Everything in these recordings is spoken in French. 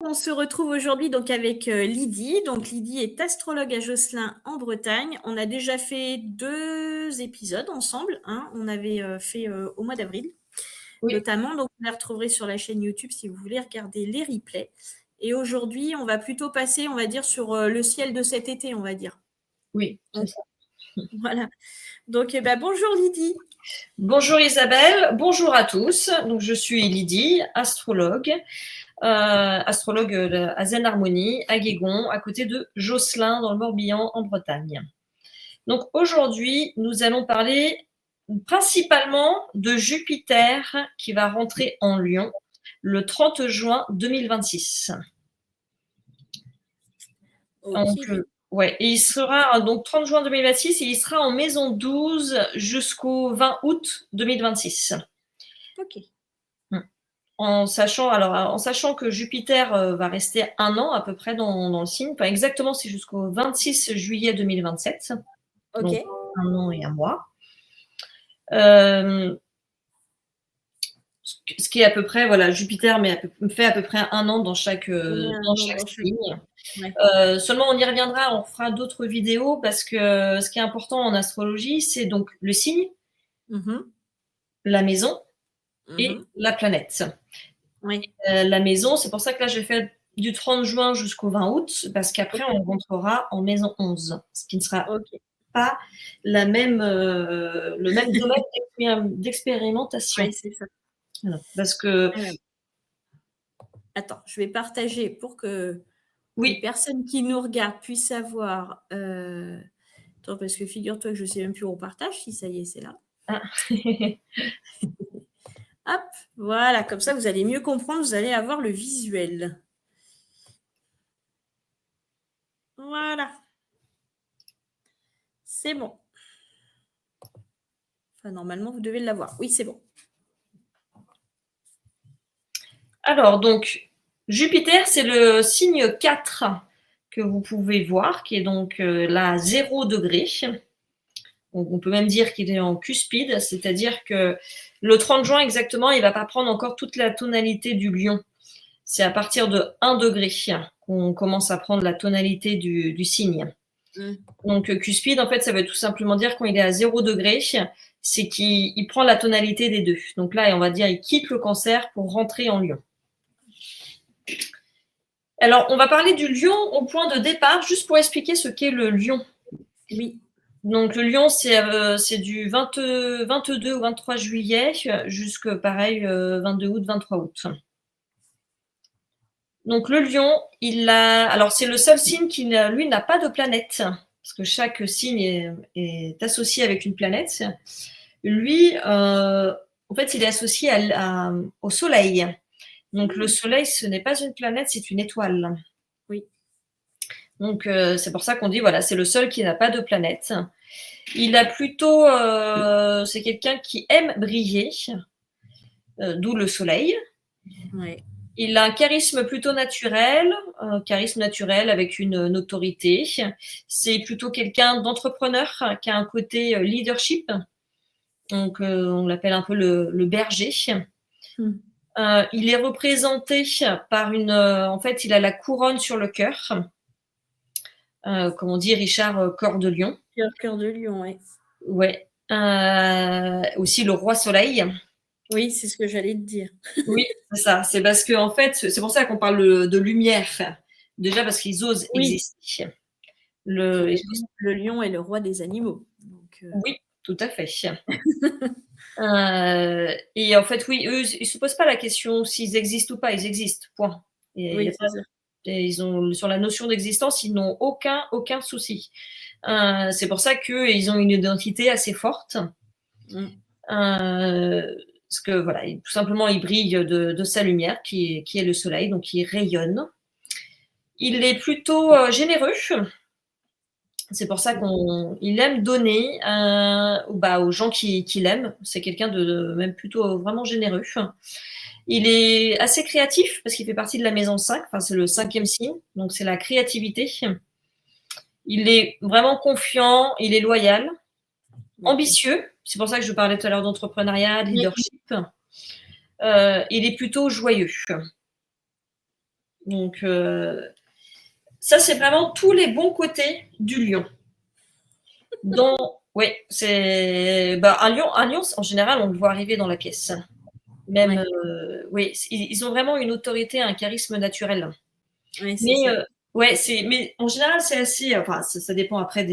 on se retrouve aujourd'hui donc avec Lydie. Donc Lydie est astrologue à Josselin en Bretagne. On a déjà fait 2 épisodes ensemble, hein. On avait fait au mois d'avril, notamment. Donc vous la retrouverez sur la chaîne YouTube si vous voulez regarder les replays. Et aujourd'hui, on va plutôt passer, on va dire, sur le ciel de cet été, on va dire. Oui, c'est ça. Voilà. Donc, bonjour Lydie. Bonjour Isabelle, bonjour à tous. Donc, je suis Lydie, astrologue à Zen Harmonie, à Guégon, à côté de Josselin, dans le Morbihan, en Bretagne. Donc, aujourd'hui, nous allons parler principalement de Jupiter qui va rentrer en Lion le 30 juin 2026. Donc, ouais, et il sera donc 30 juin 2026 et il sera en maison 12 jusqu'au 20 août 2026. Ok. En sachant que Jupiter va rester 1 an à peu près dans le signe, pas exactement, c'est jusqu'au 26 juillet 2027. Ok. Donc 1 an et 1 mois. Ce qui est à peu près, voilà, Jupiter fait à peu près 1 an dans chaque signe. Ouais. Seulement, on y reviendra, on fera d'autres vidéos parce que ce qui est important en astrologie, c'est donc le signe, la maison et la planète. Oui. La maison, c'est pour ça que là, j'ai fait du 30 juin jusqu'au 20 août, parce qu'après, on rentrera en maison 11, ce qui ne sera pas le même domaine d'expérimentation. Oui, c'est ça. Voilà, parce que... Attends, je vais partager pour que les personnes qui nous regardent puissent savoir. Attends, parce que figure-toi que je ne sais même plus où on partage. Si ça y est, c'est là. Ah. Hop, voilà, comme ça, vous allez mieux comprendre, vous allez avoir le visuel. Voilà. C'est bon. Enfin, normalement, vous devez l'avoir. Oui, c'est bon. Alors, donc, Jupiter, c'est le signe 4 que vous pouvez voir, qui est donc là à 0 degré. Donc, on peut même dire qu'il est en cuspide, c'est-à-dire que le 30 juin exactement, il ne va pas prendre encore toute la tonalité du lion. C'est à partir de 1 degré qu'on commence à prendre la tonalité du signe. Donc, cuspide, en fait, ça veut tout simplement dire quand il est à 0 degré, c'est qu'il prend la tonalité des deux. Donc là, on va dire il quitte le Cancer pour rentrer en Lion. Alors, on va parler du lion au point de départ, juste pour expliquer ce qu'est le lion. Oui. Donc, le lion, c'est du 22 au 23 juillet jusqu'à, pareil, 22 août, 23 août. Donc, le lion, alors, c'est le seul signe qui, lui, n'a pas de planète, parce que chaque signe est associé avec une planète. Lui, en fait, il est associé au Soleil. Donc, le Soleil, ce n'est pas une planète, c'est une étoile. Oui. Donc, c'est pour ça qu'on dit, voilà, c'est le seul qui n'a pas de planète. Il a plutôt... c'est quelqu'un qui aime briller, d'où le Soleil. Oui. Il a un charisme plutôt naturel, avec une autorité. C'est plutôt quelqu'un d'entrepreneur qui a un côté leadership. Donc, on l'appelle un peu le berger. Il est représenté par en fait, il a la couronne sur le cœur. Comme on dit, Richard Cœur de Lion. Cœur de Lion, oui. Ouais. Aussi le roi Soleil. Oui, c'est ce que j'allais te dire. Oui, c'est ça. C'est parce que, en fait, c'est pour ça qu'on parle de lumière. Déjà parce qu'ils osent exister. Le lion est le roi des animaux. Donc, Oui, tout à fait. Et en fait, oui, eux, ils ne se posent pas la question s'ils existent ou pas, ils existent, point. Et ils ont, sur la notion d'existence, ils n'ont aucun souci. C'est pour ça qu'ils ont une identité assez forte. Parce que, voilà, tout simplement, il brille de sa lumière, qui est le soleil, donc il rayonne. Il est plutôt généreux. C'est pour ça qu'il aime donner aux gens qui l'aiment. C'est quelqu'un de même plutôt vraiment généreux. Il est assez créatif parce qu'il fait partie de la maison 5, enfin c'est le 5e signe, donc c'est la créativité. Il est vraiment confiant, il est loyal, ambitieux. C'est pour ça que je parlais tout à l'heure d'entrepreneuriat, de leadership. Il est plutôt joyeux. Donc, ça, c'est vraiment tous les bons côtés du lion. Oui, c'est un lion, en général, on le voit arriver dans la pièce. Même, oui, ils ont vraiment une autorité, un charisme naturel. Oui, c'est Mais ça. ouais, mais en général, c'est assez. Enfin, ça dépend après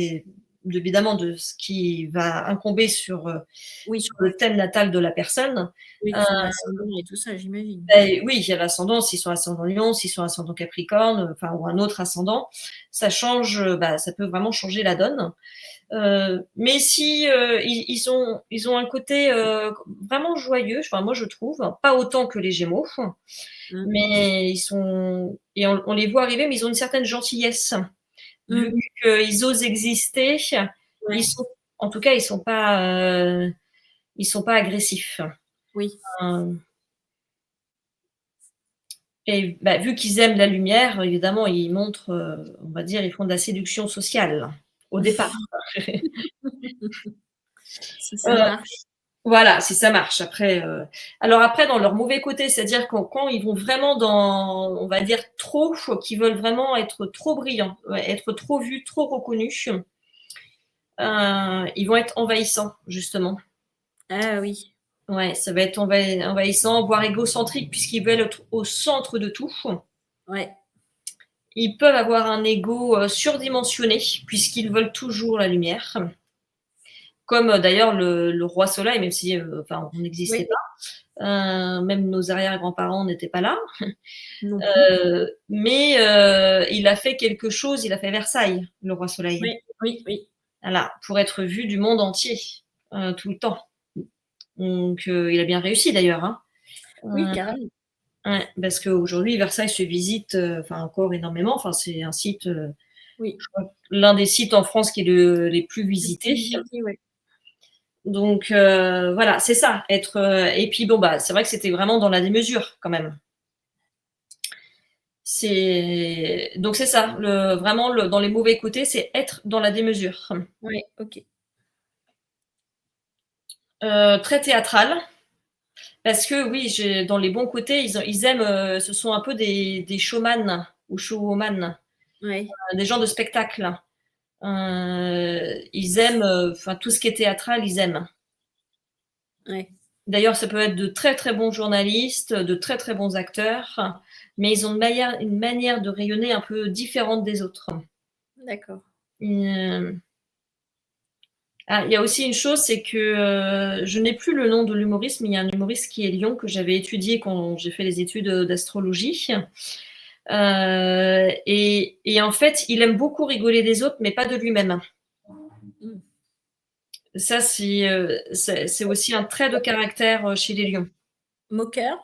évidemment de ce qui va incomber sur le thème natal de la personne. Oui, son ascendant et tout ça, j'imagine. Oui, il y a l'ascendant, s'ils sont ascendant Lion, s'ils sont ascendant Capricorne, enfin, ou un autre ascendant, ça change, ça peut vraiment changer la donne. Mais si ils ont un côté vraiment joyeux, enfin, moi je trouve, pas autant que les Gémeaux, mais on les voit arriver, mais ils ont une certaine gentillesse. Vu qu'ils osent exister, Ouais. en tout cas, ils sont pas agressifs. Oui. Et vu qu'ils aiment la lumière, évidemment, ils montrent, on va dire, ils font de la séduction sociale au départ. Si ça marche. Voilà, si ça marche. Après, alors après, dans leur mauvais côté, c'est-à-dire quand ils vont vraiment dans, on va dire, trop, qu'ils veulent vraiment être trop brillants, être trop vus, trop reconnus, ils vont être envahissants, justement. Ah oui. Ouais, ça va être envahissant, voire égocentrique, puisqu'ils veulent être au centre de tout. Ouais. Ils peuvent avoir un ego surdimensionné, puisqu'ils veulent toujours la lumière. Comme d'ailleurs le roi Soleil, même si on n'existait pas. Même nos arrière-grands-parents n'étaient pas là. Non plus. Mais il a fait quelque chose, il a fait Versailles, le roi Soleil. Oui. Voilà, pour être vu du monde entier, tout le temps. Donc, il a bien réussi d'ailleurs. Hein. Oui, carrément. Ouais, parce qu'aujourd'hui, Versailles se visite encore énormément. Enfin, c'est un site, Oui. je crois, l'un des sites en France qui est les plus visités. Ouais. Donc voilà, c'est ça. Et puis bon c'est vrai que c'était vraiment dans la démesure quand même. Donc c'est ça. Vraiment dans les mauvais côtés, c'est être dans la démesure. Ouais, ok. Très théâtral. Parce que oui, dans les bons côtés, ils aiment, ce sont un peu des showman ou showwoman, Ouais. des gens de spectacle. Ils aiment, tout ce qui est théâtral, ils aiment. Ouais. D'ailleurs, ça peut être de très très bons journalistes, de très très bons acteurs, mais ils ont une manière de rayonner un peu différente des autres. D'accord. Il y a aussi une chose, c'est que je n'ai plus le nom de l'humoriste, mais il y a un humoriste qui est Lyon que j'avais étudié quand j'ai fait les études d'astrologie. Et en fait, il aime beaucoup rigoler des autres, mais pas de lui-même. Ça, c'est aussi un trait de caractère chez les lions. Moqueur?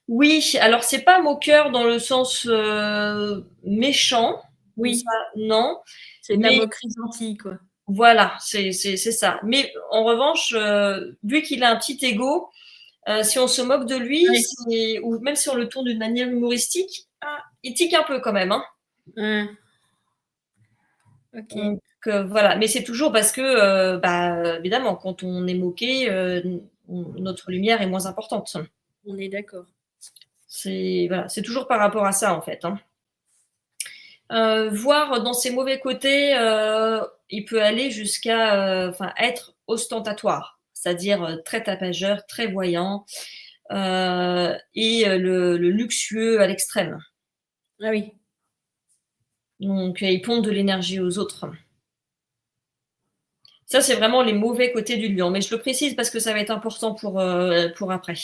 Oui, alors c'est pas moqueur dans le sens méchant. Oui. Ça, non. C'est de la moquerie gentille, quoi. Voilà, c'est ça. Mais en revanche, vu qu'il a un petit ego, si on se moque de lui, ou même si on le tourne d'une manière humoristique, il tique un peu quand même. Hein. Ok. Donc voilà, mais c'est toujours parce que, évidemment, quand on est moqué, notre lumière est moins importante. On est d'accord. C'est toujours par rapport à ça en fait. Hein. Voir dans ses mauvais côtés, il peut aller jusqu'à être ostentatoire, c'est-à-dire très tapageur, très voyant, et le luxueux à l'extrême. Ah oui. Donc il pompe de l'énergie aux autres. Ça, c'est vraiment les mauvais côtés du lion, mais je le précise parce que ça va être important pour après.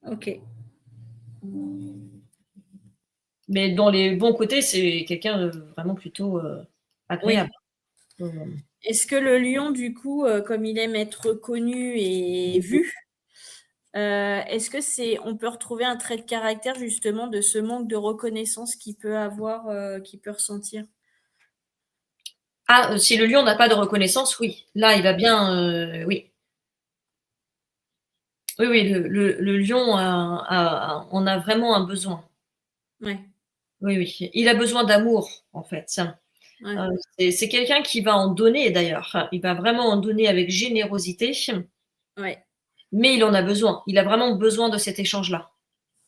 Ok. Mais dans les bons côtés, c'est quelqu'un de vraiment plutôt agréable. Oui. Est-ce que le lion, du coup, comme il aime être reconnu et vu, est-ce que on peut retrouver un trait de caractère justement de ce manque de reconnaissance qu'il peut avoir, qu'il peut ressentir? Si le lion n'a pas de reconnaissance, oui. Là, il va bien, oui. Oui, le lion en a vraiment un besoin. Ouais. Oui. Il a besoin d'amour, en fait. Ouais. C'est quelqu'un qui va en donner, d'ailleurs. Il va vraiment en donner avec générosité, Ouais. mais il en a besoin. Il a vraiment besoin de cet échange-là.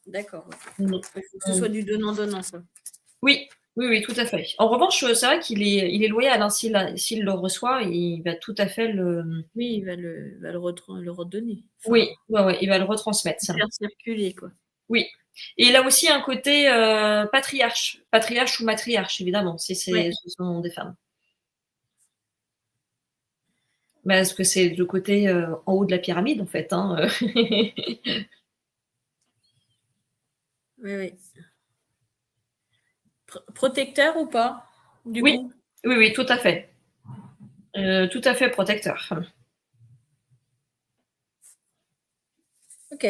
D'accord. Donc, Il faut que ce soit du donnant-donnant, ça. oui, oui, oui, tout à fait. En revanche, c'est vrai il est loyal, hein. S'il le reçoit, il va tout à fait le Oui, il va le redonner. Enfin, oui, ouais, ouais, il va le retransmettre, ça. faire circuler, quoi. Oui, et il a aussi un côté, patriarche ou matriarche évidemment, si Ouais. ce sont des femmes. Bah, parce que c'est le côté, en haut de la pyramide en fait, hein, Oui, oui. Protecteur ou pas, du Oui, coup? oui, oui, tout à fait protecteur. OK.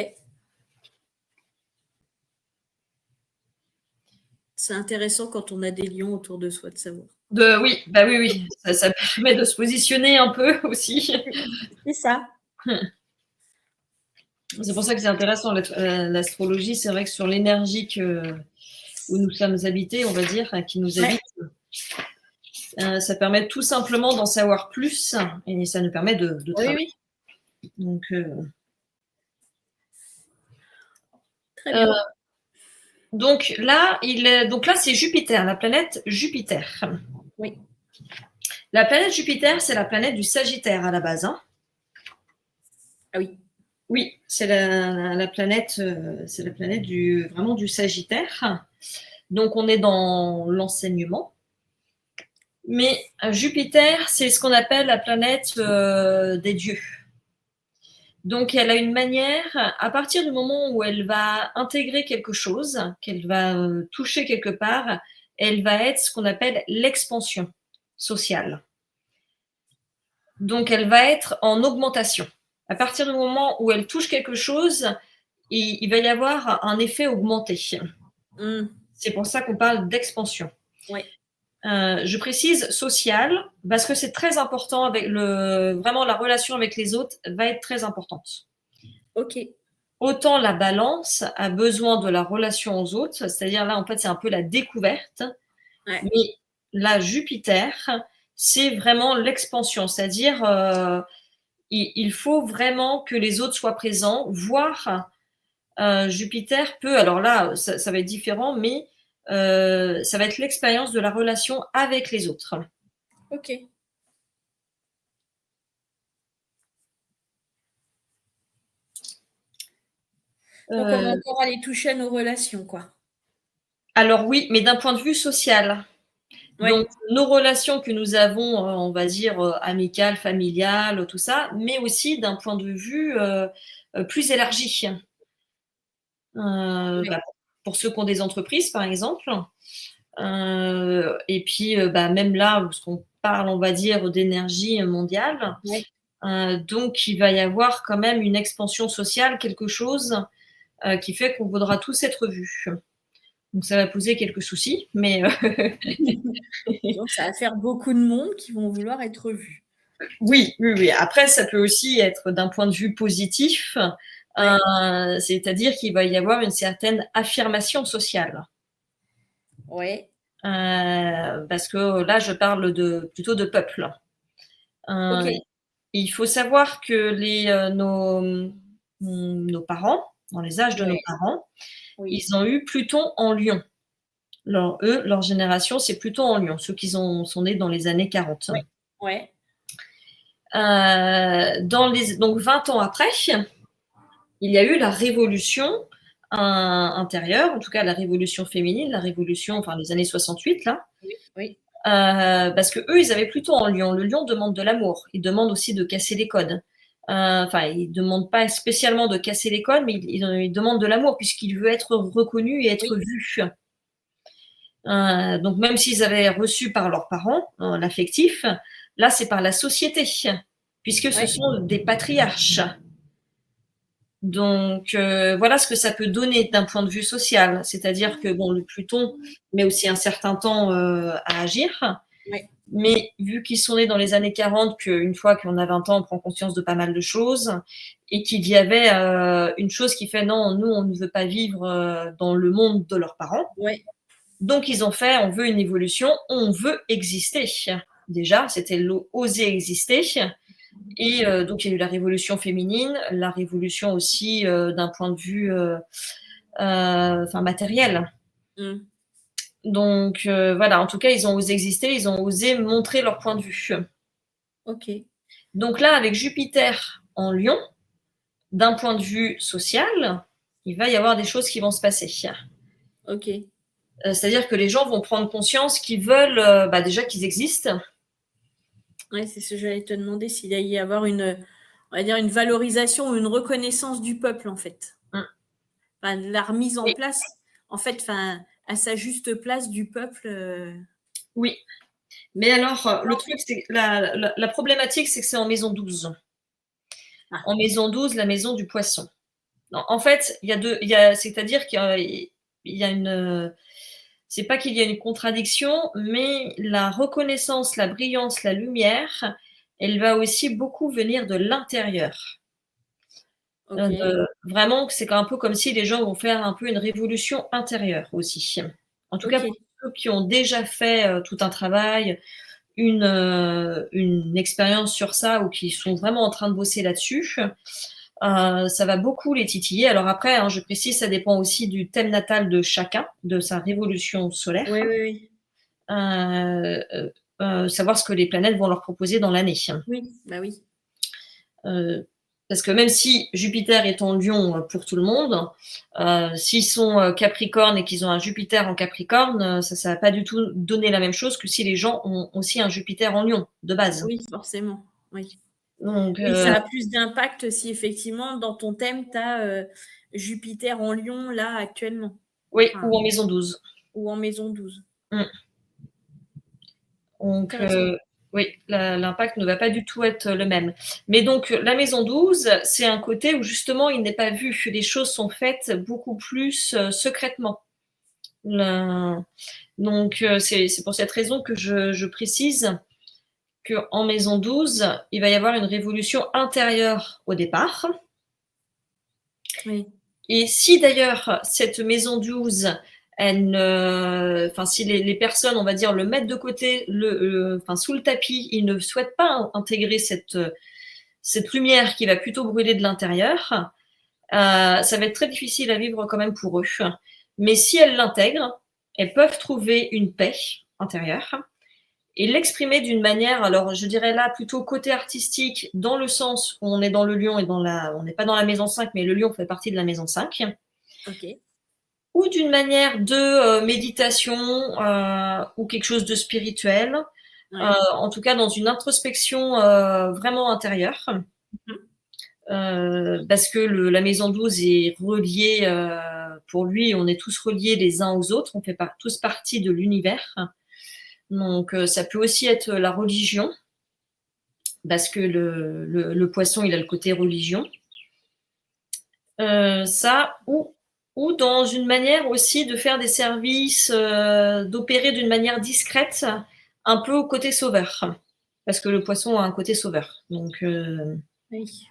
C'est intéressant quand on a des lions autour de soi de savoir. Oui, bah, oui, oui, ça permet de se positionner un peu aussi. C'est ça. C'est pour ça que c'est intéressant l'astrologie. C'est vrai que sur l'énergie où nous sommes habités, on va dire, qui nous Ouais. habite, ça permet tout simplement d'en savoir plus et ça nous permet de Oui, travailler. oui. Donc, Très euh, bien. donc là, c'est Jupiter, la planète Jupiter. Oui. La planète Jupiter, c'est la planète du Sagittaire à la base, hein. Ah oui. Oui, c'est la planète vraiment du Sagittaire. Donc, on est dans l'enseignement. Mais Jupiter, c'est ce qu'on appelle la planète des dieux. Donc, elle a une manière, à partir du moment où elle va intégrer quelque chose, qu'elle va toucher quelque part, elle va être ce qu'on appelle l'expansion sociale. Donc, elle va être en augmentation. À partir du moment où elle touche quelque chose, il va y avoir un effet augmenté. Mmh. C'est pour ça qu'on parle d'expansion. Ouais. Je précise social parce que c'est très important vraiment la relation avec les autres va être très importante. OK. Autant la balance a besoin de la relation aux autres, c'est-à-dire là en fait c'est un peu la découverte, Ouais. mais la Jupiter c'est vraiment l'expansion, c'est-à-dire il faut vraiment que les autres soient présents, voire Jupiter peut, alors là ça va être différent, mais ça va être l'expérience de la relation avec les autres. OK. Donc on va Euh, encore aller toucher à nos relations, quoi. alors oui, mais d'un point de vue social. Ouais. Donc nos relations que nous avons, on va dire, amicales, familiales, tout ça, mais aussi d'un point de vue, plus élargi. Ouais. Bah, pour ceux qui ont des entreprises, par exemple, et puis, bah, même là, parce qu'on parle, on va dire, d'énergie mondiale, Ouais. donc il va y avoir quand même une expansion sociale, quelque chose, qui fait qu'on voudra tous être vus. Donc ça va poser quelques soucis, mais Donc ça va faire beaucoup de monde qui vont vouloir être vus. oui, oui, oui. Après, ça peut aussi être d'un point de vue positif, Ouais. c'est-à-dire qu'il va y avoir une certaine affirmation sociale. Ouais. Parce que là, je parle plutôt de peuple. Heu, OK. il faut savoir que nos parents, dans les âges de nos Ouais. parents, Oui. ils ont eu Pluton en Lion. Leur génération, c'est Pluton en Lion, ceux qui sont nés dans les années 40. Ouais. Ouais. Donc 20 ans après, il y a eu la révolution intérieure, en tout cas la révolution féminine, la révolution, enfin les années 68 là, Oui. Oui. parce que eux, ils avaient Pluton en Lion. Le Lion demande de l'amour. Il demande aussi de casser les codes. Enfin, il demande pas spécialement de casser les codes, mais il demande de l'amour puisqu'il veut être reconnu et être Oui. vu. Donc même s'ils avaient reçu par leurs parents l'affectif, là c'est par la société, puisque ce Ouais. sont des patriarches. Donc voilà ce que ça peut donner d'un point de vue social, c'est-à-dire que bon, le Pluton met aussi un certain temps à agir, Ouais. mais vu qu'ils sont nés dans les années 40, qu'une fois qu'on a 20 ans, on prend conscience de pas mal de choses, et qu'il y avait une chose qui fait non, nous on ne veut pas vivre dans le monde de leurs parents. Ouais. Donc ils ont fait, on veut une évolution, on veut exister. Déjà, c'était oser exister. Et donc il y a eu la révolution féminine, la révolution aussi d'un point de vue matérielle. Mm. Donc voilà, en tout cas, ils ont osé exister, ils ont osé montrer leur point de vue. Ok, Donc là, avec Jupiter en Lion, d'un point de vue social, il va y avoir des choses qui vont se passer. ok. C'est-à-dire que les gens vont prendre conscience qu'ils veulent déjà qu'ils existent. Ouais, c'est ce que j'allais te demander, s'il allait y avoir on va dire une valorisation ou une reconnaissance du peuple, en fait. Mm. Enfin, la remise en Oui, place, en fait, enfin, à sa juste place du peuple. oui. Mais alors, le truc, c'est la problématique, c'est que c'est en maison 12. Ah, En maison 12, la maison du poisson. En fait, c'est-à-dire qu'il y a une, c'est pas qu'il y a une contradiction, mais la reconnaissance, la brillance, la lumière, elle va aussi beaucoup venir de l'intérieur. ok, Vraiment, c'est un peu comme si les gens vont faire un peu une révolution intérieure aussi. En tout cas, ok. pour ceux qui ont déjà fait tout un travail, une expérience sur ça ou qui sont vraiment en train de bosser là-dessus, ça va beaucoup les titiller. Alors après, hein, je précise, ça dépend aussi du thème natal de chacun, de sa révolution solaire. Oui, oui, oui. Savoir ce que les planètes vont leur proposer dans l'année. Oui, bah oui. Parce que même si Jupiter est en Lion pour tout le monde, s'ils sont Capricorne et qu'ils ont un Jupiter en Capricorne, ça ne va pas du tout donner la même chose que si les gens ont aussi un Jupiter en Lion de base. Oui, forcément. Oui. Donc, Oui, ça a plus d'impact si effectivement, dans ton thème, tu as Jupiter en Lion, là, actuellement. oui, Enfin, ou en maison 12. ou en maison 12. Mm. Donc, Intéressant. oui, l'impact ne va pas du tout être le même. Mais donc, la maison 12, c'est un côté où justement il n'est pas vu. Les choses sont faites beaucoup plus secrètement. Donc, c'est pour cette raison que je précise qu'en maison 12, il va y avoir une révolution intérieure au départ. Oui. Et si d'ailleurs cette maison 12, si les personnes, on va dire, le mettent de côté, sous le tapis, ils ne souhaitent pas intégrer cette lumière qui va plutôt brûler de l'intérieur, ça va être très difficile à vivre quand même pour eux. Mais si elles l'intègrent, elles peuvent trouver une paix intérieure et l'exprimer d'une manière, alors je dirais là plutôt côté artistique, dans le sens où on est dans le lion et on n'est pas dans la maison 5, mais le lion fait partie de la maison 5, Ok. ou d'une manière de méditation ou quelque chose de spirituel, Ouais. en tout cas dans une introspection vraiment intérieure. Mhm. Parce que la maison 12 est reliée, pour lui, on est tous reliés les uns aux autres, on fait tous partie de l'univers. Donc ça peut aussi être la religion, parce que le poisson, il a le côté religion. Ça, ou dans une manière aussi de faire des services, d'opérer d'une manière discrète, un peu au côté sauveur. Parce que le poisson a un côté sauveur. Donc, Oui.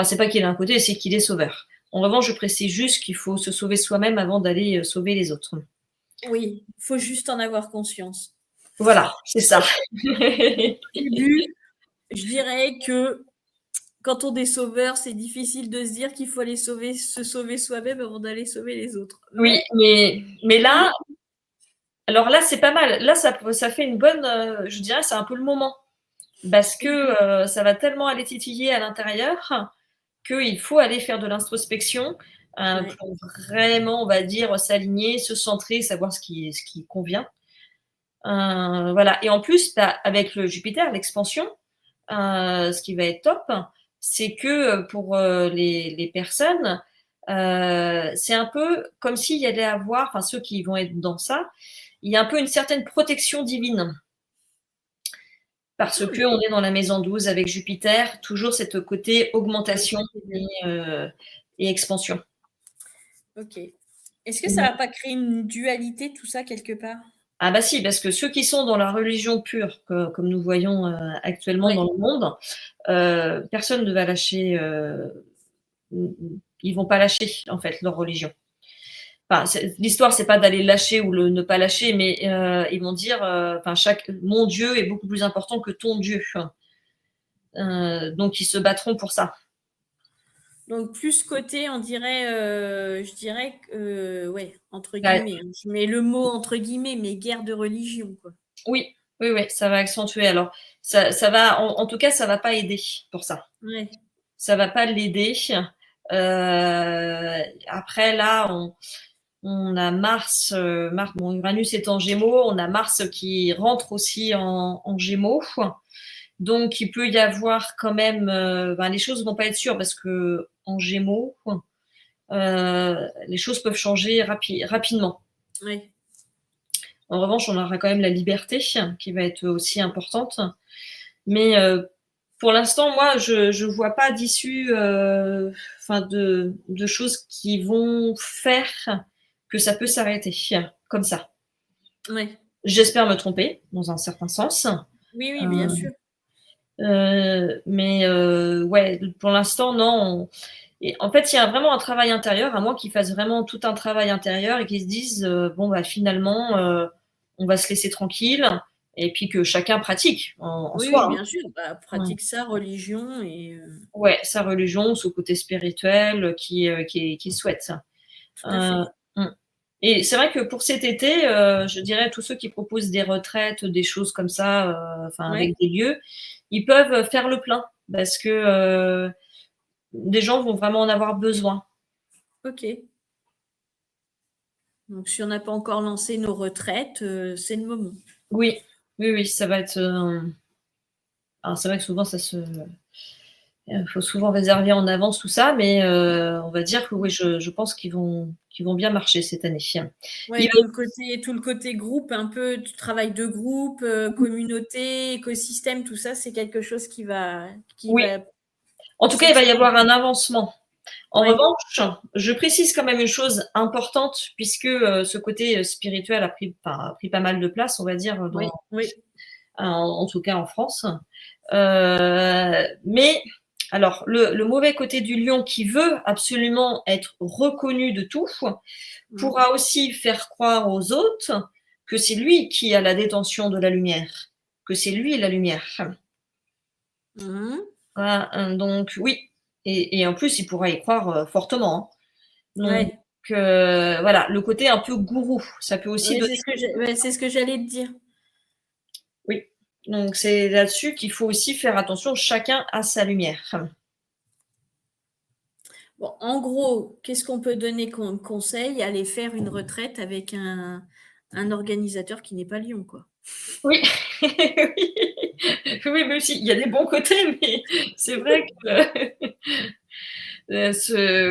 c'est pas qu'il a un côté, c'est qu'il est sauveur. En revanche, je précise juste qu'il faut se sauver soi-même avant d'aller sauver les autres. Oui, faut juste en avoir conscience. Voilà, c'est ça. Au début, je dirais que quand on est sauveur, c'est difficile de se dire qu'il faut aller se sauver soi-même avant d'aller sauver les autres. Oui, Mais mais là, alors là, c'est pas mal. Là, ça fait une bonne, je dirais, c'est un peu le moment. Parce que ça va tellement aller titiller à l'intérieur qu'il faut aller faire de l'introspection ouais. pour vraiment, on va dire, s'aligner, se centrer, savoir ce qui convient. Voilà. Et en plus, avec le Jupiter, l'expansion, ce qui va être top, c'est que pour les personnes, c'est un peu comme s'il y allait avoir, enfin ceux qui vont être dans ça, il y a un peu une certaine protection divine. Parce Hmm, qu'on est dans la maison 12 avec Jupiter, toujours cette côté oui, augmentation ça, c'est bien. et expansion. Ok. Est-ce que ça va pas créer une dualité, tout ça, quelque part? Ah bah si, parce que ceux qui sont dans la religion pure, comme nous voyons actuellement Ouais. dans le monde, personne ne va lâcher, ils vont pas lâcher en fait leur religion. Enfin, l'histoire, c'est pas d'aller lâcher ou ne pas lâcher, mais ils vont dire, mon Dieu est beaucoup plus important que ton Dieu. Donc ils se battront pour ça. Donc plus côté, on dirait, je dirais, ouais, entre Bah, guillemets, hein. Je mets le mot entre guillemets, mais guerre de religion, quoi. oui, oui, oui, ça va accentuer. Alors, ça va, en tout cas, ça va pas aider pour ça. Ouais, Ça va pas l'aider. Après, là, on a Mars, bon, Uranus est en Gémeaux, on a Mars qui rentre aussi en Gémeaux. Donc, il peut y avoir quand même, les choses vont pas être sûres parce que en Gémeaux, les choses peuvent changer rapidement. ouais, En revanche, on aura quand même la liberté qui va être aussi importante. Mais pour l'instant, moi, je vois pas d'issue, de choses qui vont faire que ça peut s'arrêter comme ça. ouais. J'espère me tromper dans un certain sens. Oui, oui, bien Euh, sûr. mais ouais, pour l'instant, non. Et en fait, il y a vraiment un travail intérieur, à moins qu'ils fassent vraiment tout un travail intérieur et qu'ils se disent, bon, bah, finalement, on va se laisser tranquille et puis que chacun pratique en Oui, soi, oui, hein. bien sûr. Bah, Ouais. pratique sa religion et Ouais, sa religion, ce côté spirituel qui souhaite. tout à Heu, fait. mmh et c'est vrai que pour cet été, je dirais tous ceux qui proposent des retraites, des choses comme ça, avec Ouais, des lieux, ils peuvent faire le plein parce que, des gens vont vraiment en avoir besoin. OK. Donc si on n'a pas encore lancé nos retraites, c'est le moment. Oui, oui, oui, ça va être, alors c'est vrai que souvent ça se faut souvent réserver en avance tout ça, mais on va dire que oui, je pense qu'ils vont bien marcher cette année. Il Ouais, va tout le côté groupe, un peu du travail de groupe, communauté, écosystème, tout ça, c'est quelque chose qui Oui, va en tout cas, il va y s'exprimer. avoir un avancement. En Ouais, revanche, je précise quand même une chose importante puisque, ce côté, spirituel a pris pas mal de place, on va dire, oui, oui. en tout cas en France. Mais alors le mauvais côté du lion qui veut absolument être reconnu de tout, Mmh. pourra aussi faire croire aux autres que c'est lui qui a la détention de la lumière, que c'est lui la lumière. Mmh. Voilà, donc oui et en plus, il pourra y croire, fortement, hein. Donc Ouais. voilà, le côté un peu gourou, ça peut aussi Oui, donner c'est ce que j'allais te dire. oui, donc c'est là-dessus qu'il faut aussi faire attention, chacun a sa lumière. Bon, en gros, qu'est-ce qu'on peut donner comme conseil? Aller faire une retraite avec un organisateur qui n'est pas lion, quoi. Oui, oui, oui, même s'il y a des bons côtés, mais c'est vrai que,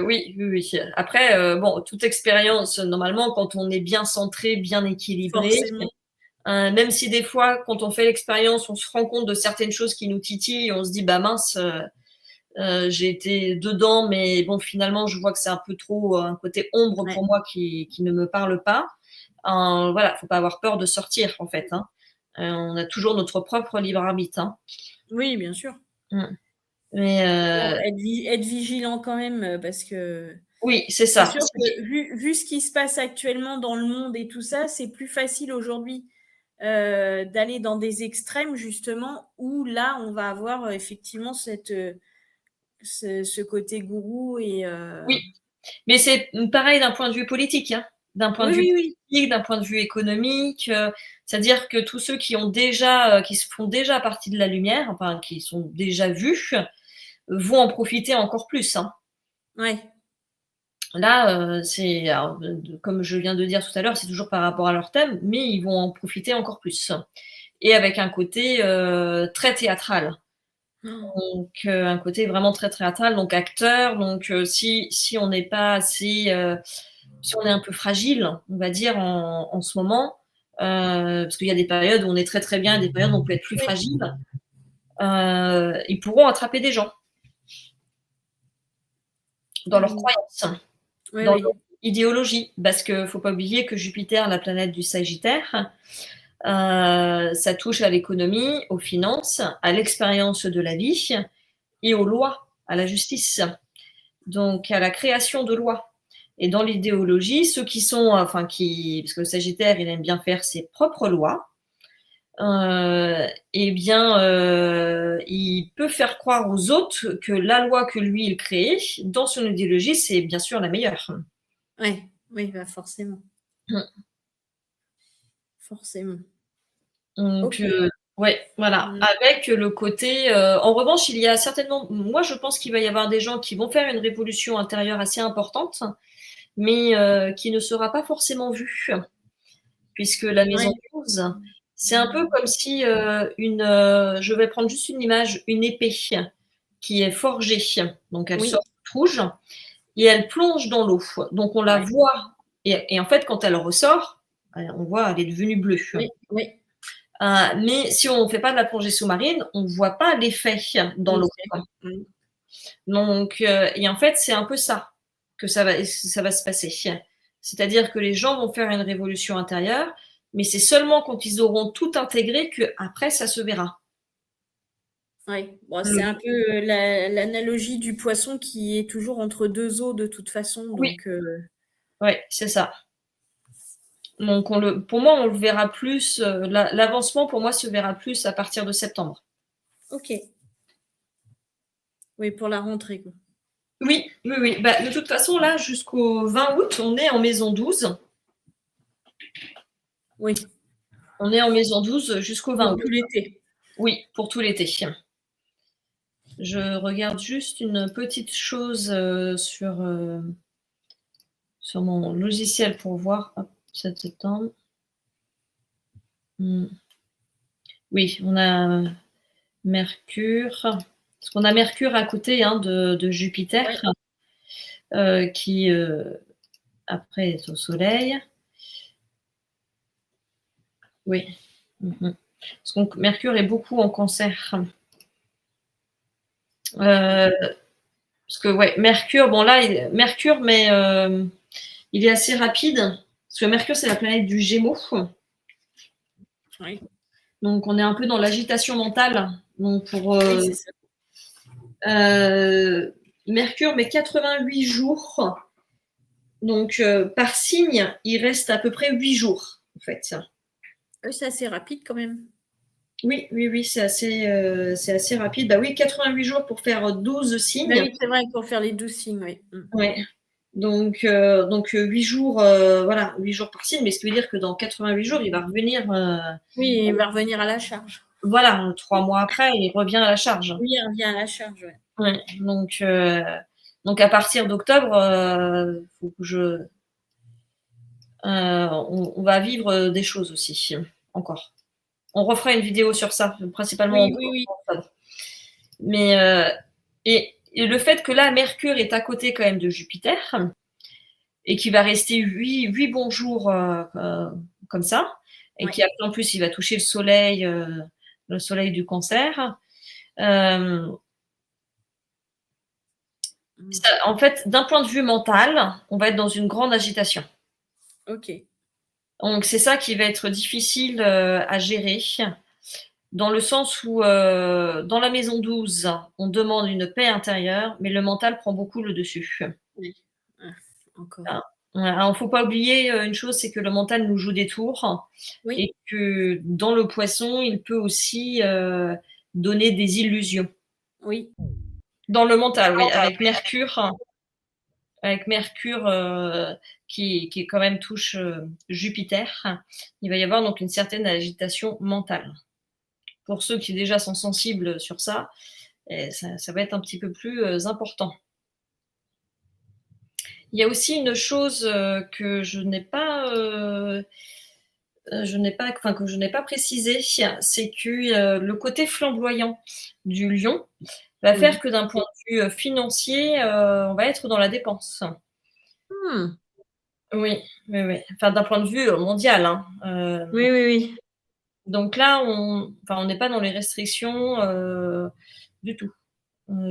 oui, oui, oui. Après, bon, toute expérience, normalement, quand on est bien centré, bien équilibré, Forcément. même si des fois, quand on fait l'expérience, on se rend compte de certaines choses qui nous titillent, on se dit: «Bah mince, j'ai été dedans, mais bon, finalement, je vois que c'est un peu trop, un côté ombre Ouais. pour moi qui ne me parle pas». Voilà, faut pas avoir peur de sortir, en fait, hein. On a toujours notre propre libre arbitre, hein. Oui, bien sûr. Mmh. Mais Bon, être vigilant quand même, parce que oui, c'est c'est ça. sûr que vu ce qui se passe actuellement dans le monde et tout ça, c'est plus facile aujourd'hui, d'aller dans des extrêmes justement où là, on va avoir, effectivement ce côté gourou et Oui, mais c'est, pareil d'un point de vue politique, hein. D'un point de oui, vue oui, oui. politique, d'un point de vue économique, c'est-à-dire que tous ceux qui ont déjà, qui se font déjà partie de la lumière, enfin qui sont déjà vus, vont en profiter encore plus, hein. Ouais. Là, c'est alors de comme je viens de dire tout à l'heure, c'est toujours par rapport à leur thème, mais ils vont en profiter encore plus et avec un côté, très théâtral. Donc un côté vraiment très théâtral, donc acteur, donc si on n'est pas assez, si on est un peu fragile, on va dire en ce moment, parce qu'il y a des périodes où on est très, très bien et des périodes où on peut être plus Oui, fragile, ils pourront attraper des gens dans leurs mmh. croyances, Oui, dans leur oui. idéologie. Parce que faut pas oublier que Jupiter, la planète du Sagittaire, ça touche à l'économie, aux finances, à l'expérience de la vie et aux lois, à la justice, donc à la création de lois. Et dans l'idéologie, ceux qui sont, parce que le Sagittaire, il aime bien faire ses propres lois, eh bien, il peut faire croire aux autres que la loi que lui, il crée, dans son idéologie, c'est bien sûr la meilleure. Ouais, oui, bah, forcément. Forcément. Donc, OK. ouais, voilà. Mmh. Avec le côté, en revanche, il y a certainement moi, je pense qu'il va y avoir des gens qui vont faire une révolution intérieure assez importante, mais qui ne sera pas forcément vue. Puisque la maison Ouais. 12, c'est un peu comme si, je vais prendre juste une image, une épée qui est forgée, donc elle Oui. sort toute rouge et elle plonge dans l'eau. Donc on la Ouais. voit et en fait, quand elle ressort, on voit elle est devenue bleue. Oui, oui. Mais si on ne fait pas de la plongée sous-marine, on ne voit pas l'effet dans l'eau. OK. Mmh. Donc et en fait, c'est un peu ça que ça va se passer. C'est-à-dire que les gens vont faire une révolution intérieure, mais c'est seulement quand ils auront tout intégré qu'après ça se verra. Ouais. Bon, c'est Mmh. un peu, l'analogie du poisson qui est toujours entre 2 eaux de toute façon, Oui, donc ouais, c'est ça. Donc pour moi, on le verra plus, l'avancement pour moi se verra plus à partir de septembre. OK. Oui, pour la rentrée, quoi. Oui, oui, oui. Bah, de toute façon, là, jusqu'au 20 août, on est en maison 12. Oui, On est en maison 12 jusqu'au 20 pour août. tout l'été. Oui, pour tout l'été. Je regarde juste une petite chose sur mon logiciel pour voir. Hop, 7 septembre. Oui, on a Mercure. Parce qu'on a Mercure à côté hein, de Jupiter, Ouais. qui après est au Soleil. Oui. Parce que Mercure est beaucoup en Cancer. Parce que ouais, Mercure, bon là, Mercure, mais il est assez rapide. Parce que Mercure, c'est la planète du Gémeaux. Oui. Donc on est un peu dans l'agitation mentale. Donc pour Oui, c'est ça. Mercure met 88 jours. Donc par signe, il reste à peu près 8 jours en fait. C'est assez rapide quand même. Oui, oui, oui, c'est assez rapide. Bah oui, 88 jours pour faire 12 Bah signes. oui, c'est vrai, pour faire les 12 signes, oui. Ouais. Donc 8 jours, voilà, 8 jours par signe, mais ce qui veut dire que dans 88 jours, il va revenir, Oui, il va revenir à la charge. voilà, 3 mois après, il revient à la charge. Oui, il revient à la charge, ouais. Ouais, donc à partir d'octobre, faut que on va vivre des choses aussi, encore. On refera une vidéo sur ça, principalement Oui, oui, oui. en octobre. Mais et le fait que là, Mercure est à côté quand même de Jupiter et qui va rester 8 bons jours comme ça, et Ouais. qui après en plus il va toucher le soleil du Cancer. Euh, Mmh. En fait, d'un point de vue mental, on va être dans une grande agitation. OK. Donc c'est ça qui va être difficile à gérer, dans le sens où dans la maison 12, on demande une paix intérieure, mais le mental prend beaucoup le dessus. Oui. Ah, encore. Ah, ouais, alors faut pas oublier une chose, c'est que le mental nous joue des tours Oui. et que dans le poisson, il peut aussi donner des illusions. Oui. Dans le mental, oui, avec Mercure qui quand même touche Jupiter, il va y avoir donc une certaine agitation mentale. Pour ceux qui déjà sont sensibles sur ça, ça va être un petit peu plus important. Il y a aussi une chose que que je n'ai pas précisé, c'est que le côté flamboyant du lion va Oui. faire que d'un point de vue financier, on va être dans la dépense. Mmh. Oui, oui, oui. Enfin, d'un point de vue mondial. Hein. Oui, oui, oui. Donc là, on n'est pas dans les restrictions du tout.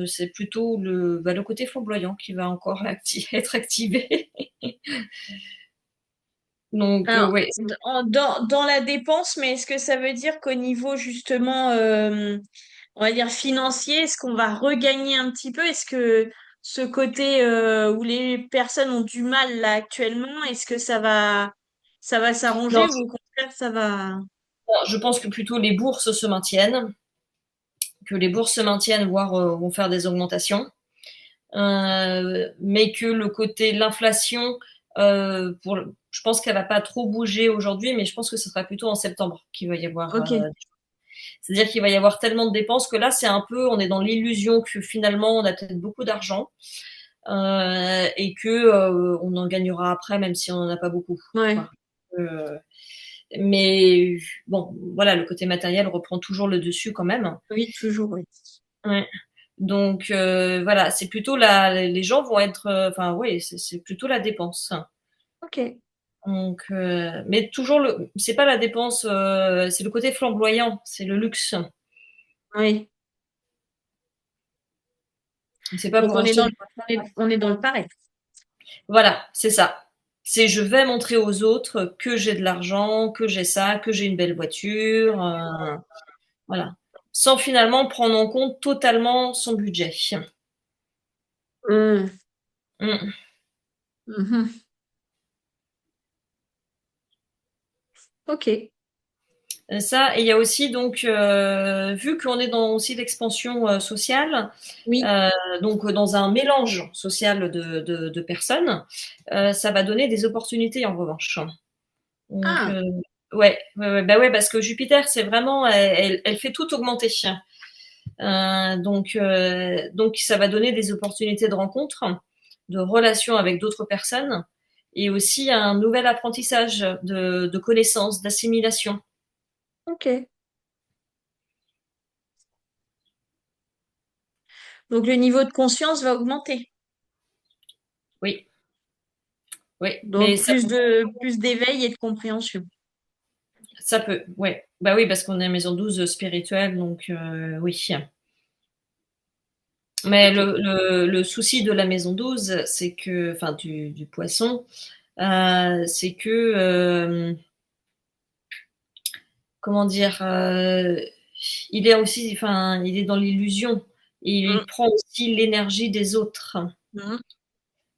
C'est plutôt le côté flamboyant qui va encore être activé. Donc, Alors, ouais. dans la dépense, mais est-ce que ça veut dire qu'au niveau justement, on va dire financier, est-ce qu'on va regagner un petit peu? Est-ce que ce côté où les personnes ont du mal là actuellement, est-ce que ça va Non, s'arranger ou au contraire ça va... Je pense que plutôt les bourses se maintiennent, voire vont faire des augmentations. Mais que le côté l'inflation, je pense qu'elle va pas trop bouger aujourd'hui, mais je pense que ce sera plutôt en septembre qu'il va y avoir. Ok. C'est-à-dire qu'il va y avoir tellement de dépenses que là, c'est un peu, on est dans l'illusion que finalement, on a peut-être beaucoup d'argent et que on en gagnera après, même si on en a pas beaucoup. Ouais. Quoi. Euh, mais bon, voilà, le côté matériel reprend toujours le dessus quand même. Oui, toujours, oui. Ouais. Donc voilà, c'est plutôt les gens vont être, enfin oui, c'est plutôt la dépense. Ok. Donc, mais toujours c'est pas la dépense, c'est le côté flamboyant, c'est le luxe. Oui. C'est pas Donc pour acheter. on est dans le pareil. Voilà, c'est ça. C'est je vais montrer aux autres que j'ai de l'argent, que j'ai ça, que j'ai une belle voiture, voilà, sans finalement prendre en compte totalement son budget. Hmm. Mm. Mhm. Ok. Ça, et il y a aussi donc, vu qu'on est dans aussi l'expansion sociale, Oui. euh, donc dans un mélange social de personnes, ça va donner des opportunités en revanche. Donc, Ah, ouais, ouais, ouais, bah ouais, parce que Jupiter, c'est vraiment, elle fait tout augmenter. Donc, ça va donner des opportunités de rencontres, de relations avec d'autres personnes, et aussi un nouvel apprentissage de connaissances, d'assimilation. ok. Donc le niveau de conscience va augmenter. Oui, oui, mais Donc plus d'éveil et de compréhension. ça peut, ouais. Bah oui, parce qu'on est à maison 12 spirituelle, donc oui. Mais Ok. le souci de la maison 12, c'est que, enfin du poisson, c'est que, comment dire, il est aussi, enfin, il est dans l'illusion et Hmm. il prend aussi l'énergie des autres. Hmm.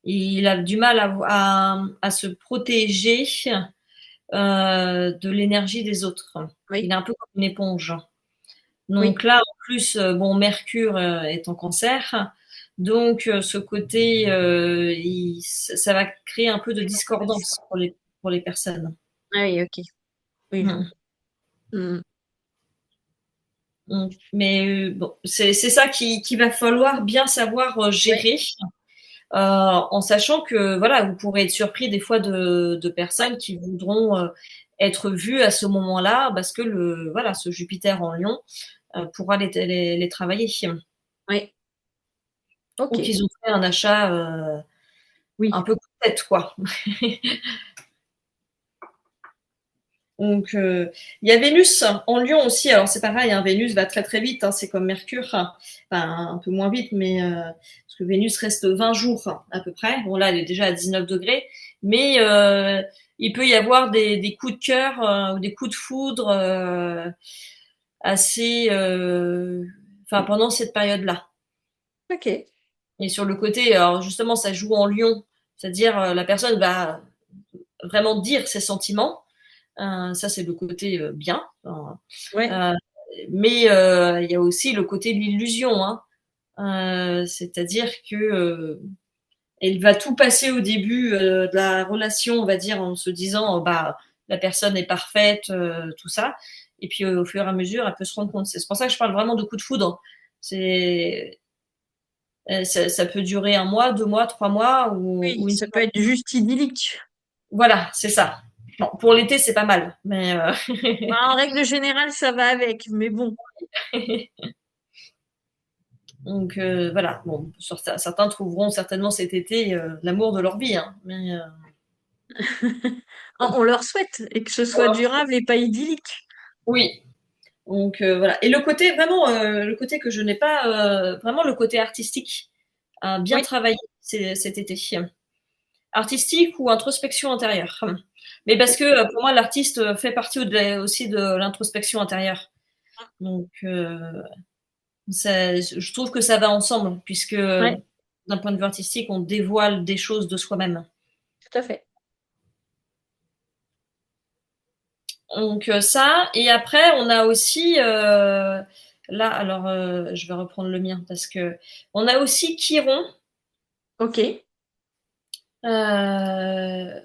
Il a du mal à se protéger de l'énergie des autres. Il Oui. est un peu comme une éponge. Oui. Donc là, en plus, bon, Mercure est en Cancer, donc ce côté, ça va créer un peu de discordance pour les personnes. Ah oui, ok. Oui, je vois. Mm. Hmm. Mais bon, c'est ça qu'il va falloir bien savoir Ouais. gérer, en sachant que voilà, vous pourrez être surpris des fois de personnes qui voudront être vues à ce moment-là, parce que voilà, ce Jupiter en Lion pourra les travailler. Ouais. Ou Ok. qu'ils ont fait un achat un Oui. peu coup de tête, quoi. Donc, il y a Vénus en Lion aussi. Alors, c'est pareil, hein, Vénus va très très vite. Hein, c'est comme Mercure. Enfin, un peu moins vite, mais parce que Vénus reste 20 jours à peu près. Bon, là, elle est déjà à 19 degrés. Mais il peut y avoir des coups de cœur ou des coups de foudre assez. Enfin, pendant cette période-là. Ok. Et sur le côté, alors justement, ça joue en Lion. C'est-à-dire, la personne va vraiment dire ses sentiments. Ça, c'est le côté bien. Ouais. Euh, mais il y a aussi le côté de l'illusion. Hein. C'est-à-dire que elle va tout passer au début de la relation, on va dire, en se disant, bah, la personne est parfaite, tout ça. Et puis au fur et à mesure, elle peut se rendre compte. C'est pour ça que je parle vraiment de coup de foudre. C'est ça peut durer un mois, 2 mois, 3 mois Oui, ou une ça peut semaine. être juste idyllique. Voilà, c'est ça. Bon, pour l'été, c'est pas mal, mais Bah, en règle générale, ça va avec, mais bon. donc voilà. Bon, certains trouveront certainement cet été l'amour de leur vie, hein, mais On leur souhaite et que ce soit voilà. durable et pas idyllique. Oui. Donc voilà. Et le côté vraiment, le côté que je n'ai pas vraiment le côté artistique à bien Oui, travailler cet été. Artistique ou introspection intérieure. Mais parce que pour moi, l'artiste fait partie aussi de l'introspection intérieure. Donc, je trouve que ça va ensemble, puisque ouais, d'un point de vue artistique, on dévoile des choses de soi-même. tout à fait. Donc ça, et après on a aussi là, alors je vais reprendre le mien parce que on a aussi Chiron. Ok. Euh,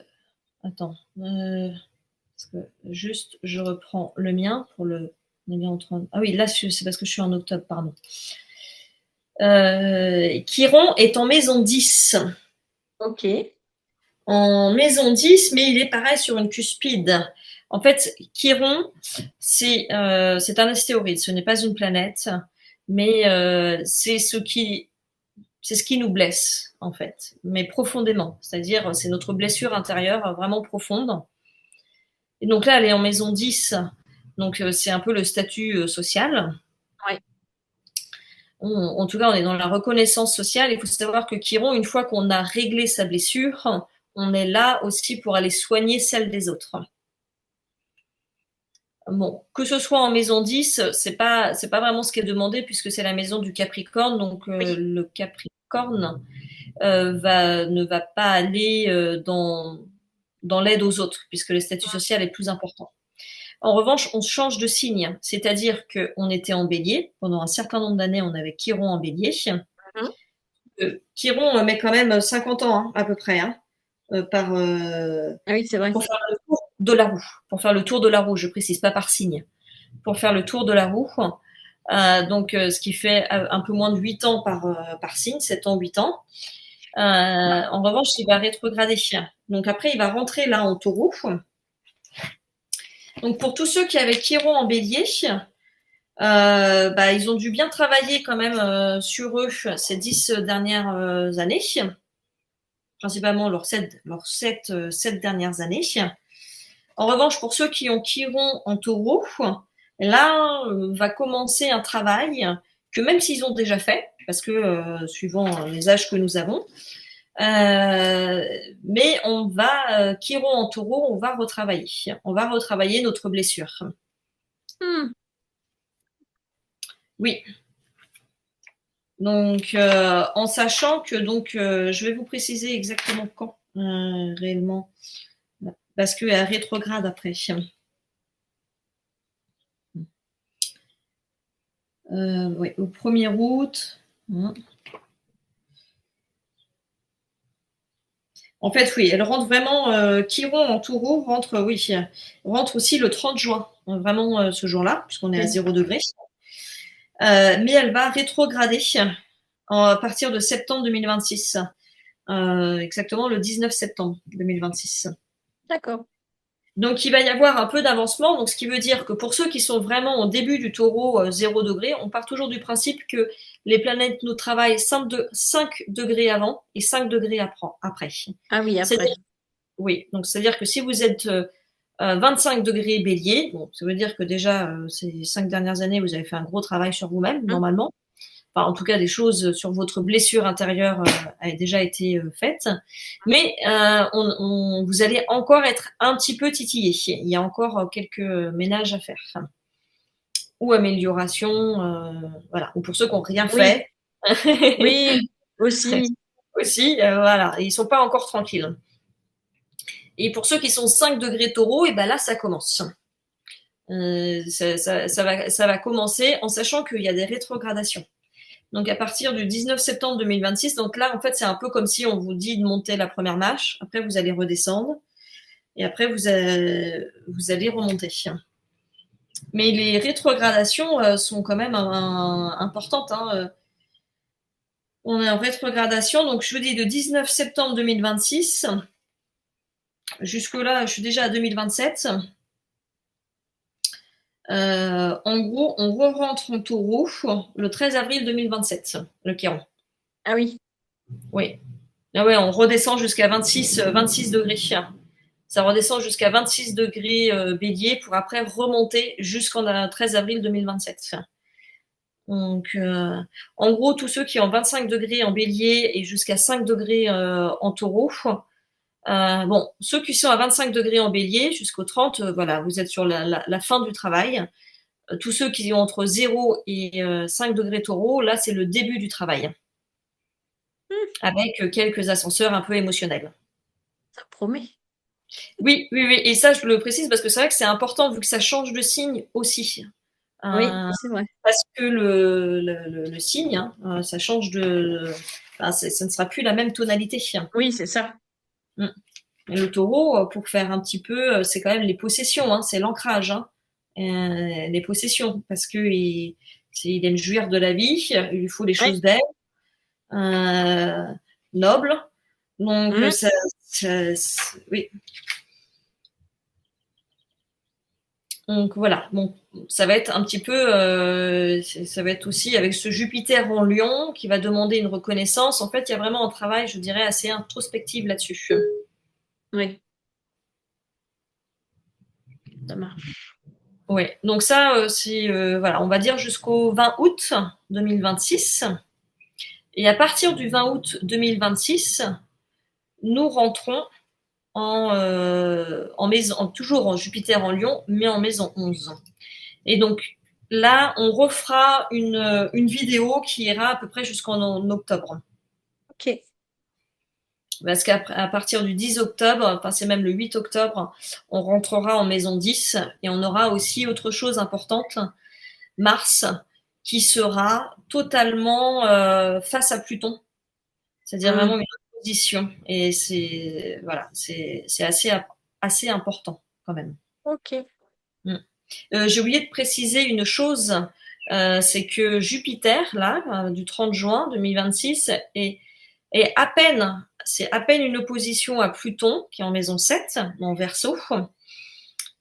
attends, parce que juste je reprends le mien pour le. On est bien en train. Ah oui, là c'est parce que je suis en octobre, pardon. Chiron est en maison 10. Ok. En maison 10, mais il est pareil sur une cuspide. En fait, Chiron, c'est un astéroïde, ce n'est pas une planète, mais c'est ce qui nous blesse, en fait, mais profondément. C'est-à-dire, c'est notre blessure intérieure vraiment profonde. Et donc là, elle est en maison 10, donc c'est un peu le statut social. Ouais. En tout cas, on est dans la reconnaissance sociale. Il faut savoir que Chiron, une fois qu'on a réglé sa blessure, on est là aussi pour aller soigner celle des autres. Bon, que ce soit en maison 10, c'est pas vraiment ce qui est demandé puisque c'est la maison du Capricorne. Donc Oui. le Capricorne ne va pas aller dans l'aide aux autres puisque le statut social est plus important. En revanche, on change de signe, c'est-à-dire qu'on était en Bélier pendant un certain nombre d'années, on avait Chiron en Bélier. Mhm. Chiron met quand même 50 ans à peu près par Ah oui, c'est vrai. pour faire le tour de la roue. Pour faire le tour de la roue, je précise pas par signe. Pour faire le tour de la roue. Donc, ce qui fait un peu moins de 8 ans par signe, 7 ans, 8 ans. En revanche, il va rétrograder. Donc après, il va rentrer là en taureau. Donc pour tous ceux qui avaient Chiron en bélier, ils ont dû bien travailler quand même sur eux ces 10 dernières années, principalement sept dernières années. En revanche, pour ceux qui ont Chiron en taureau, là va commencer un travail que même s'ils ont déjà fait, parce que suivant les âges que nous avons, mais Chiron en taureau, on va retravailler. On va retravailler notre blessure. Hmm. Oui. Donc, en sachant que je vais vous préciser exactement quand réellement, parce qu'elle rétrograde après. Oui, au 1er août. En fait, oui, elle rentre vraiment. Chiron en taureau rentre aussi le 30 juin, vraiment ce jour-là, puisqu'on est à 0 degré. Mais elle va rétrograder à partir de septembre 2026. Exactement le 19 septembre 2026. D'accord. Donc, il va y avoir un peu d'avancement. Donc, ce qui veut dire que pour ceux qui sont vraiment au début du taureau 0 degré, on part toujours du principe que les planètes nous travaillent 5 degrés avant et 5 degrés après. Ah oui, après. C'est-à-dire, oui, donc c'est-à-dire que si vous êtes 25 degrés bélier, bon, ça veut dire que déjà, ces 5 dernières années, vous avez fait un gros travail sur vous-même, Hmm. normalement. Enfin, en tout cas, des choses sur votre blessure intérieure a déjà été faites. Mais vous allez encore être un petit peu titillé. Il y a encore quelques ménages à faire. Ou améliorations, voilà. Ou pour ceux qui n'ont rien Oui, fait. oui, aussi. Aussi, voilà. Ils sont pas encore tranquilles. Et pour ceux qui sont 5 degrés taureau, et ben là, ça commence. Ça va commencer en sachant qu'il y a des rétrogradations. Donc à partir du 19 septembre 2026, donc là en fait c'est un peu comme si on vous dit de monter la première marche, après vous allez redescendre et après vous allez remonter. Mais les rétrogradations sont quand même importantes. On est en rétrogradation, donc je vous dis de 19 septembre 2026 jusque là, je suis déjà à 2027. En gros, on re-rentre en taureau le 13 avril 2027, le Chiron. Ah oui. Oui. Ah ouais, on redescend jusqu'à 26 degrés. Ça redescend jusqu'à 26 degrés bélier pour après remonter jusqu'en 13 avril 2027. Donc, en gros, tous ceux qui ont 25 degrés en bélier et jusqu'à 5 degrés en taureau, bon, ceux qui sont à 25 degrés en bélier jusqu'au 30, voilà, vous êtes sur la fin du travail. Tous ceux qui ont entre 0 et 5 degrés taureau, là, c'est le début du travail, Hmm. avec quelques ascenseurs un peu émotionnels. Ça promet. Oui, oui, oui. Et ça, je le précise parce que c'est vrai que c'est important vu que ça change de signe aussi. Oui, Euh, c'est vrai. Parce que le signe, hein, ça change de. Enfin, ça ne sera plus la même tonalité. Oui, c'est ça. Mm. Et le taureau, pour faire un petit peu, c'est quand même les possessions, hein, c'est l'ancrage, hein, les possessions, parce que il aime jouir de la vie, il lui faut des Ouais. choses belles, euh, nobles. Donc, Mhm. oui. Donc voilà, bon, ça va être un petit peu, ça va être aussi avec ce Jupiter en Lion qui va demander une reconnaissance. En fait, il y a vraiment un travail, je dirais, assez introspectif là-dessus. Oui, ça marche. Ouais, donc ça, c'est voilà, on va dire jusqu'au 20 août 2026. Et à partir du 20 août 2026, nous rentrons en maison, toujours en Jupiter en Lion, mais en maison 11. Et donc là, on refera une vidéo qui ira à peu près jusqu'en octobre. Ok. Parce qu'à partir du 10 octobre, enfin c'est même le 8 octobre, on rentrera en maison 10 et on aura aussi autre chose importante, Mars, qui sera totalement face à Pluton, c'est-à-dire vraiment Mhm. une opposition. Et c'est voilà, c'est assez important quand même. Ok. Mm. J'ai oublié de préciser une chose, c'est que Jupiter, là, du 30 juin 2026, est à peine, c'est à peine une opposition à Pluton, qui est en maison 7, en Verseau.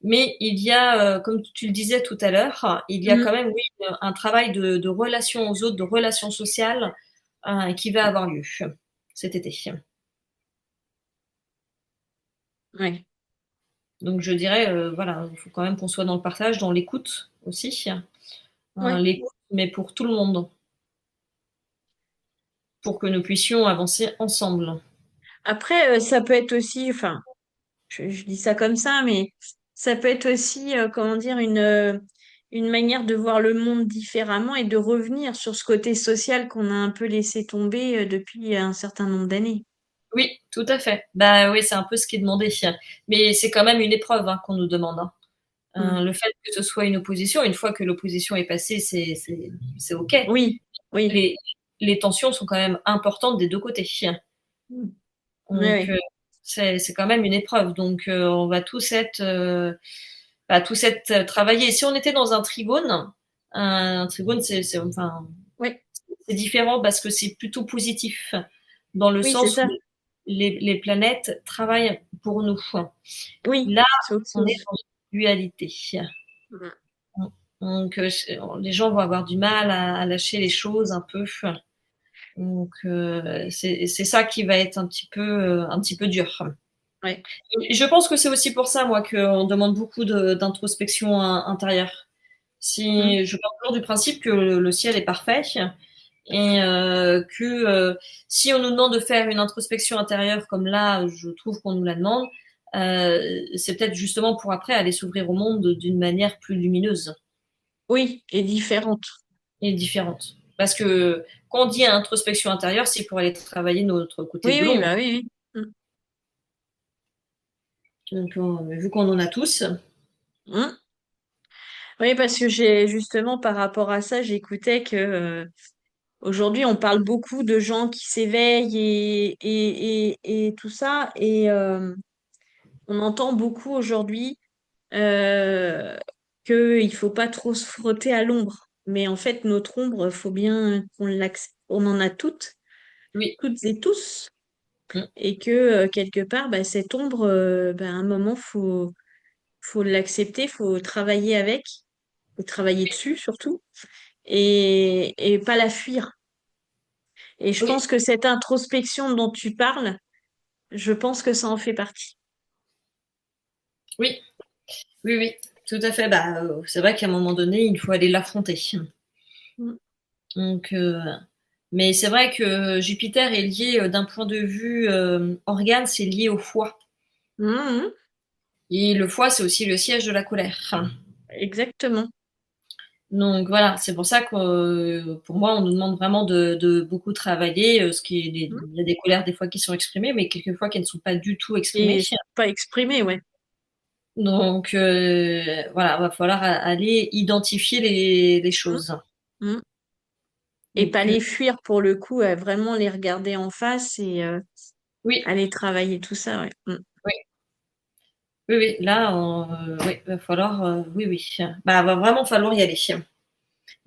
Mais il y a, comme tu le disais tout à l'heure, il y a Mhm. quand même, oui, un travail de relation aux autres, de relations sociales, qui va avoir lieu cet été. Ouais. Donc je dirais, voilà, il faut quand même qu'on soit dans le partage, dans l'écoute aussi, Ouais. l'écoute, mais pour tout le monde, pour que nous puissions avancer ensemble. Après, ça peut être aussi, enfin, je dis ça comme ça, mais ça peut être aussi, comment dire, une manière de voir le monde différemment et de revenir sur ce côté social qu'on a un peu laissé tomber depuis un certain nombre d'années. Oui, tout à fait. Bah oui, c'est un peu ce qui est demandé. Mais c'est quand même une épreuve, hein, qu'on nous demande, hein. Mm. Le fait que ce soit une opposition, une fois que l'opposition est passée, c'est OK. Oui, oui. Les, les tensions sont quand même importantes des deux côtés. Mm. Oui, Donc, oui. c'est quand même une épreuve. Donc, on va tous être travaillés. Si on était dans un trigone, enfin, Oui, c'est différent parce que c'est plutôt positif, dans le oui, c'est sens où ça. les planètes travaillent pour nous. Oui, Là, c'est autre on est chose. dans une dualité. Mm. Donc, les gens vont avoir du mal à lâcher les choses un peu. Donc, c'est ça qui va être un petit peu dur. Ouais. Et je pense que c'est aussi pour ça, moi, qu'on demande beaucoup d'introspection intérieure. Mm. Si je pars toujours du principe que le ciel est parfait et que si on nous demande de faire une introspection intérieure comme là, je trouve qu'on nous la demande, c'est peut-être justement pour après aller s'ouvrir au monde d'une manière plus lumineuse Oui, et différente. et différente. Parce que quand on dit introspection intérieure, c'est pour aller travailler notre côté Oui, de oui, l'ombre. bah oui, oui. Donc, vu qu'on en a tous, Mm. Mm. Oui, parce que j'ai justement par rapport à ça, j'écoutais que aujourd'hui on parle beaucoup de gens qui s'éveillent et tout ça, et on entend beaucoup aujourd'hui euh, qu'il faut pas trop se frotter à l'ombre. Mais en fait, notre ombre, faut bien qu'on l'accepte. On en a toutes, oui, toutes et tous, mm, et que quelque part, bah, cette ombre, bah, à un moment, faut l'accepter, faut travailler avec, faut travailler dessus surtout, et pas la fuir. Et je oui, pense que cette introspection dont tu parles, je pense que ça en fait partie. oui, oui, oui, tout à fait. Bah, c'est vrai qu'à un moment donné, il faut aller l'affronter. Mm. Donc, mais c'est vrai que Jupiter est lié d'un point de vue organe, c'est lié au foie. Mhm. Et le foie, c'est aussi le siège de la colère. Exactement. Donc voilà, c'est pour ça que pour moi, on nous demande vraiment de beaucoup travailler, Mmh. il y a des colères des fois qui sont exprimées, mais quelquefois qui ne sont pas du tout exprimées. Et pas exprimé, ouais. Donc voilà, va falloir aller identifier les Mmh. choses. Mmh. Et pas Donc les fuir pour le coup, vraiment les regarder en face et oui, aller travailler tout ça, ouais. Mmh. oui, oui, oui, là, oui, va falloir, oui, oui, bah, va vraiment falloir y aller.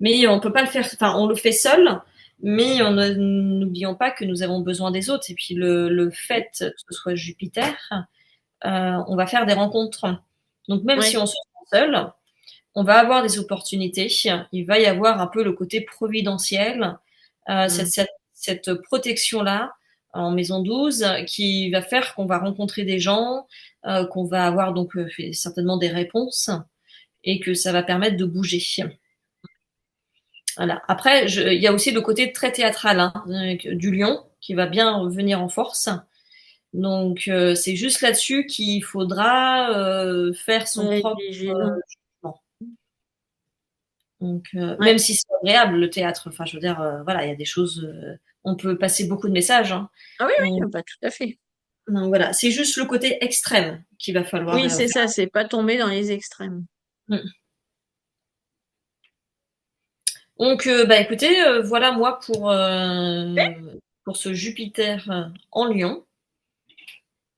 Mais on peut pas le faire, enfin, on le fait seul, mais n'oublions pas que nous avons besoin des autres. Et puis le fait que ce soit Jupiter, on va faire des rencontres. Donc même si Ouais. on se sent seul, on va avoir des opportunités. Il va y avoir un peu le côté providentiel, Mmh. cette protection-là en maison 12 qui va faire qu'on va rencontrer des gens, qu'on va avoir donc certainement des réponses et que ça va permettre de bouger. Voilà. Après, il y a aussi le côté très théâtral hein, du lion qui va bien venir en force. Donc c'est juste là-dessus qu'il faudra faire son Ouais, propre léger, non. jugement. Donc Ouais. même si c'est agréable le théâtre, enfin je veux dire, voilà, il y a des choses, on peut passer beaucoup de messages. Hein. Ah oui, Donc, oui, bah, tout à fait. voilà, c'est juste le côté extrême qu'il va falloir Oui, c'est faire. ça, c'est pas tomber dans les extrêmes. Mm. Donc bah écoutez, voilà moi pour ce Jupiter en Lion.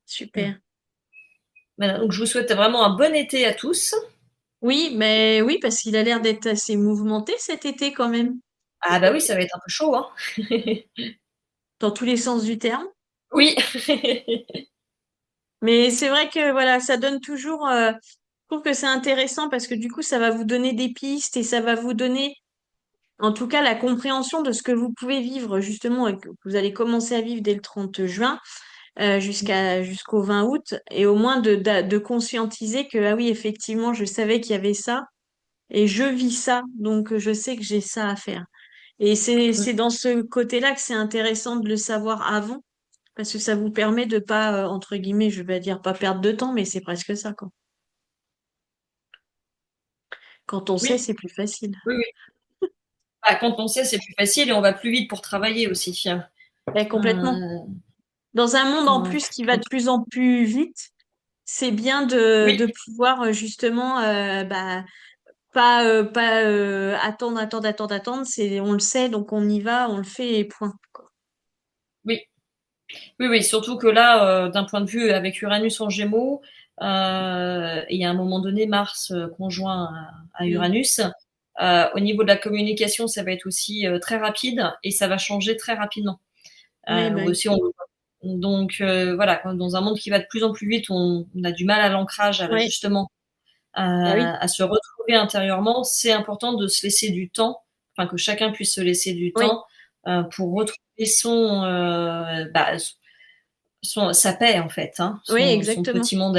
Super. Voilà, donc je vous souhaite vraiment un bon été à tous. Oui, mais oui, parce qu'il a l'air d'être assez mouvementé cet été quand même, Ah bah oui, ça va être un peu chaud, hein. dans tous les sens du terme. Oui. Mais c'est vrai que voilà, ça donne toujours. Je trouve que c'est intéressant parce que du coup, ça va vous donner des pistes et ça va vous donner, en tout cas, la compréhension de ce que vous pouvez vivre justement et que vous allez commencer à vivre dès le 30 juin jusqu'au 20 août et au moins de conscientiser que ah oui, effectivement, je savais qu'il y avait ça et je vis ça, donc je sais que j'ai ça à faire. Et c'est dans ce côté-là que c'est intéressant de le savoir avant, parce que ça vous permet de pas, entre guillemets, je vais dire pas perdre de temps, mais c'est presque ça, quoi. Quand on sait, Oui, c'est plus facile. oui, oui. Bah, quand on sait, c'est plus facile et on va plus vite pour travailler aussi. Ouais, complètement. Euh, Dans un monde en ouais. plus qui va de plus en plus vite, c'est bien Oui, de pouvoir justement bah, pas attendre. C'est, on le sait, donc on y va, on le fait et point, quoi. oui, oui, oui. Surtout que là, d'un point de vue avec Uranus en Gémeaux, il y a un moment donné Mars conjoint à Mm. Uranus. Au niveau de la communication, ça va être aussi très rapide et ça va changer très rapidement. Oui, bah oui. Aussi, donc voilà, dans un monde qui va de plus en plus vite, on a du mal à l'ancrage, Ouais, justement bah oui, à se retrouver intérieurement. C'est important de se laisser du temps, enfin que chacun puisse se laisser du oui, temps pour retrouver sa paix en fait, hein, oui, son exactement. petit monde,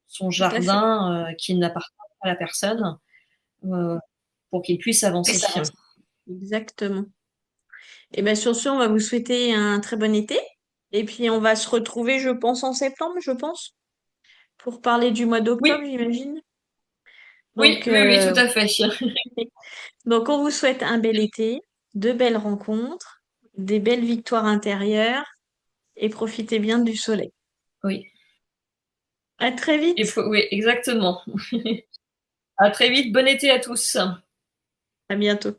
son Tout à fait. jardin qui n'appartient pas à la personne, euh, pour qu'il puisse avancer. Ça avance. Exactement. Et bien sur ce, on va vous souhaiter un très bon été. Et puis on va se retrouver, je pense, en septembre, je pense, pour parler du mois Oui, d'octobre, j'imagine. oui, Donc, oui, oui, tout à fait. donc on vous souhaite un bel été, de belles rencontres, des belles victoires intérieures et profitez bien du soleil. Oui, À très vite. oui, exactement. À très vite, bon été à tous. À bientôt.